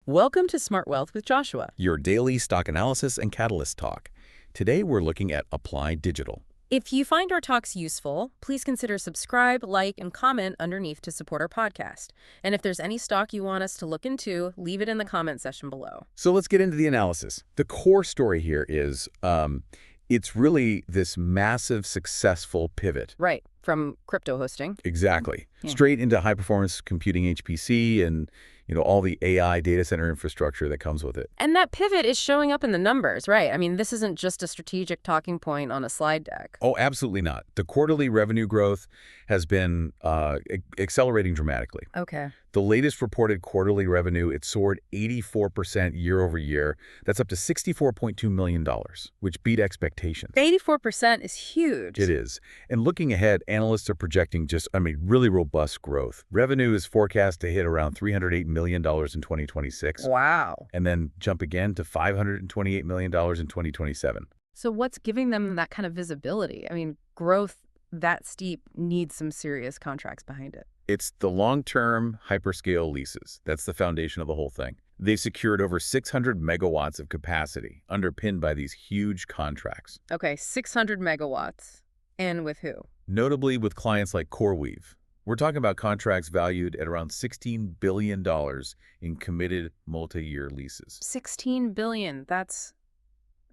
Welcome to Smart Wealth with Joshua. Your daily stock analysis and catalyst talk. Today we're looking at Applied Digital. If you find our talks useful, please consider subscribe, like, and comment underneath to support our podcast. And if there's any stock you want us to look into, leave it in the comment section below. So let's get into the analysis. The core story here is it's really this massive successful pivot. Right, from crypto hosting. Exactly. Yeah. Straight into high-performance computing HPC and all the AI data center infrastructure that comes with it. And that pivot is showing up in the numbers, right? I mean, this isn't just a strategic talking point on a slide deck. Oh, absolutely not. The quarterly revenue growth has been accelerating dramatically. Okay. The latest reported quarterly revenue, it soared 84% year over year. That's up to $64.2 million, which beat expectations. 84% is huge. It is. And looking ahead, analysts are projecting really robust growth. Revenue is forecast to hit around $308 million in 2026. Wow. And then jump again to $528 million in 2027. So what's giving them that kind of visibility? I mean, growth that steep needs some serious contracts behind it. It's the long-term hyperscale leases. That's the foundation of the whole thing. They've secured over 600 megawatts of capacity, underpinned by these huge contracts. Okay, 600 megawatts. And with who? Notably with clients like CoreWeave. We're talking about contracts valued at around $16 billion in committed multi-year leases. 16 billion. That's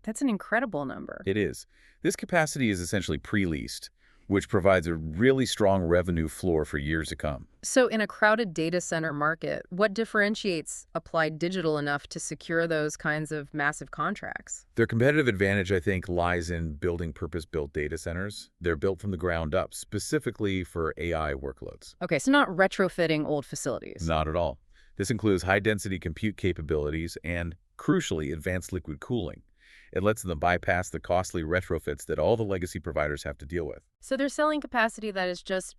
an incredible number. It is. This capacity is essentially pre-leased, which provides a really strong revenue floor for years to come. So in a crowded data center market, what differentiates Applied Digital enough to secure those kinds of massive contracts? Their competitive advantage, I think, lies in building purpose-built data centers. They're built from the ground up, specifically for AI workloads. Okay, so not retrofitting old facilities. Not at all. This includes high-density compute capabilities and, crucially, advanced liquid cooling. It lets them bypass the costly retrofits that all the legacy providers have to deal with. So they're selling capacity that is just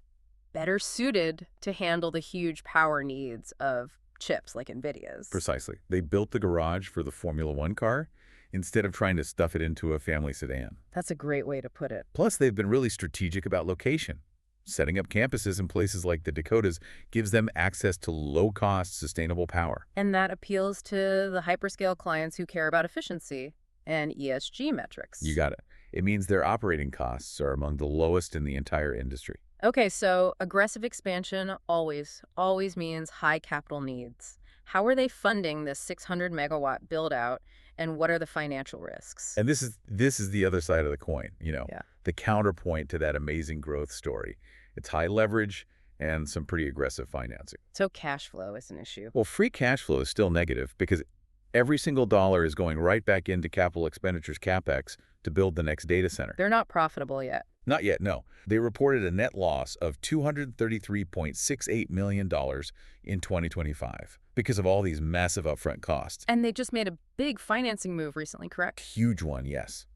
better suited to handle the huge power needs of chips like NVIDIA's. Precisely. They built the garage for the Formula One car instead of trying to stuff it into a family sedan. That's a great way to put it. Plus, they've been really strategic about location. Setting up campuses in places like the Dakotas gives them access to low-cost, sustainable power. And that appeals to the hyperscale clients who care about efficiency and ESG metrics. You got it. It means their operating costs are among the lowest in the entire industry. Okay, so aggressive expansion always means high capital needs. How are they funding this 600 megawatt build out, and what are the financial risks? And this is the other side of the coin, Yeah. the counterpoint to that amazing growth story. It's high leverage and some pretty aggressive financing. So cash flow is an issue. Well, free cash flow is still negative because every single dollar is going right back into capital expenditures, CapEx, to build the next data center. They're not profitable yet. Not yet, no. They reported a net loss of $233.68 million in 2025 because of all these massive upfront costs. And they just made a big financing move recently, correct? Huge one, yes.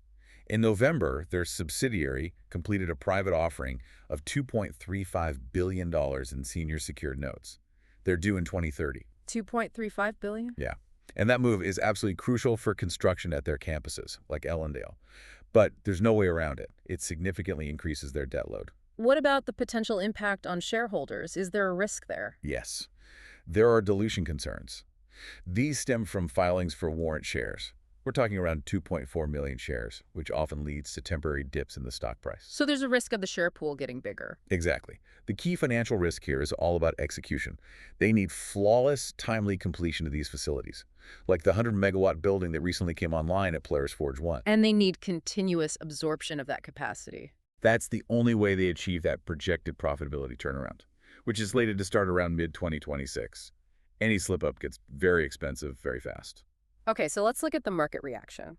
In November, their subsidiary completed a private offering of $2.35 billion in senior secured notes. They're due in 2030. 2.35 billion? Yeah. And that move is absolutely crucial for construction at their campuses, like Ellendale. But there's no way around it. It significantly increases their debt load. What about the potential impact on shareholders? Is there a risk there? Yes. There are dilution concerns. These stem from filings for warrant shares. We're talking around 2.4 million shares, which often leads to temporary dips in the stock price. So there's a risk of the share pool getting bigger. Exactly. The key financial risk here is all about execution. They need flawless, timely completion of these facilities, like the 100-megawatt building that recently came online at Polaris Forge 1. And they need continuous absorption of that capacity. That's the only way they achieve that projected profitability turnaround, which is slated to start around mid-2026. Any slip-up gets very expensive very fast. Okay, so let's look at the market reaction.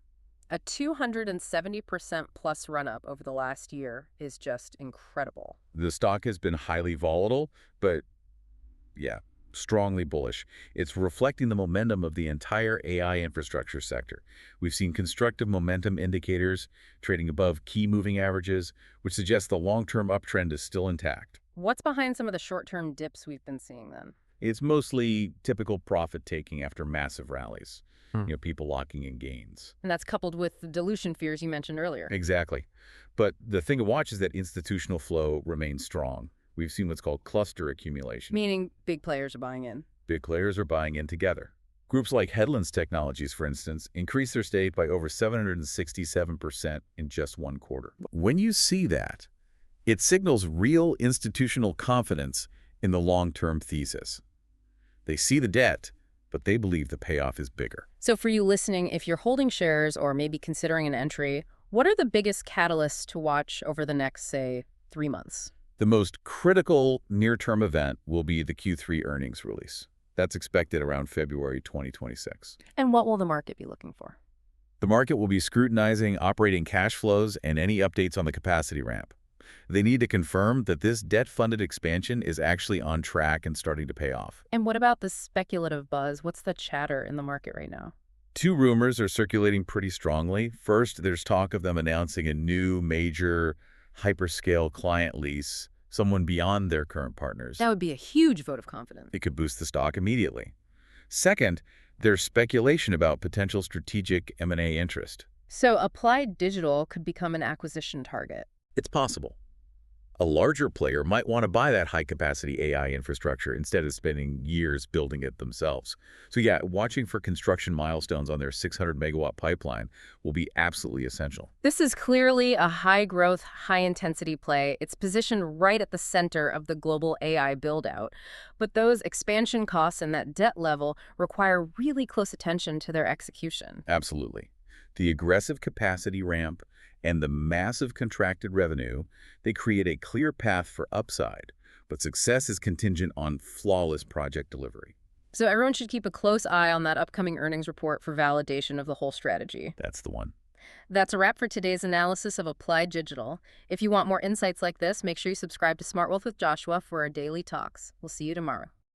A 270% plus run-up over the last year is just incredible. The stock has been highly volatile, but yeah, strongly bullish. It's reflecting the momentum of the entire AI infrastructure sector. We've seen constructive momentum indicators trading above key moving averages, which suggests the long-term uptrend is still intact. What's behind some of the short-term dips we've been seeing then? It's mostly typical profit-taking after massive rallies. People locking in gains. And that's coupled with the dilution fears you mentioned earlier. Exactly. But the thing to watch is that institutional flow remains strong. We've seen what's called cluster accumulation. Meaning big players are buying in. Big players are buying in together. Groups like Headlands Technologies, for instance, increased their stake by over 767% in just one quarter. When you see that, it signals real institutional confidence in the long-term thesis. They see the debt, but they believe the payoff is bigger. So for you listening, if you're holding shares or maybe considering an entry, what are the biggest catalysts to watch over the next, say, 3 months? The most critical near-term event will be the Q3 earnings release. That's expected around February 2026. And what will the market be looking for? The market will be scrutinizing operating cash flows and any updates on the capacity ramp. They need to confirm that this debt-funded expansion is actually on track and starting to pay off. And what about the speculative buzz? What's the chatter in the market right now? Two rumors are circulating pretty strongly. First, there's talk of them announcing a new major hyperscale client lease, someone beyond their current partners. That would be a huge vote of confidence. It could boost the stock immediately. Second, there's speculation about potential strategic M&A interest. So Applied Digital could become an acquisition target. It's possible. A larger player might want to buy that high-capacity AI infrastructure instead of spending years building it themselves. So yeah, watching for construction milestones on their 600-megawatt pipeline will be absolutely essential. This is clearly a high-growth, high-intensity play. It's positioned right at the center of the global AI build-out. But those expansion costs and that debt level require really close attention to their execution. Absolutely. The aggressive capacity ramp and the massive contracted revenue, they create a clear path for upside, but success is contingent on flawless project delivery. So everyone should keep a close eye on that upcoming earnings report for validation of the whole strategy. That's the one. That's a wrap for today's analysis of Applied Digital. If you want more insights like this, make sure you subscribe to Smart Wealth with Joshua for our daily talks. We'll see you tomorrow.